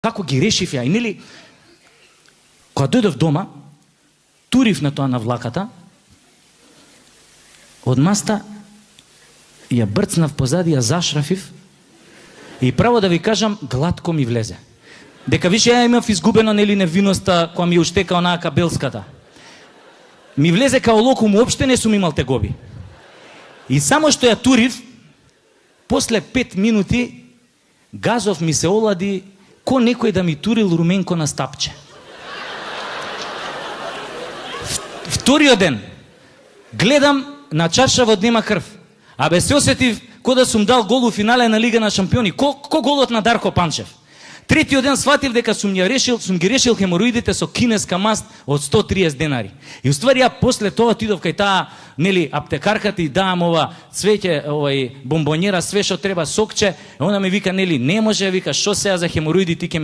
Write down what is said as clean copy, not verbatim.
Како ги решив ја? И нели, кога дојдов дома, турив на тоа на влаката, од маста ја брцнав позади, ја зашрафив и право да ви кажам, глатко ми влезе. Дека више ја имав изгубена нели невиноста која ми уштека онаа кабелската. Ми влезе као локум, уопште не сум имал тегоби. И само што ја турив, после 5 минути газов ми се олади ко некој да ми турил руменко на стапче. Вториот ден гледам на чаршавот нема крв. Абе се осетив ко да сум дал гол у финале на Лига на шампиони. Ко голот на Дарко Панчев. Третиот ден сватив дека сум ги решил хемороидите со кинеска маст од 130 денари. И уствари ја после тоа отидов кај таа нели аптекарката и даам ова цвеќе, бомбонjera, све што треба, сокче. Она ми вика нели не може, вика што сега за хемороиди ти ќе ми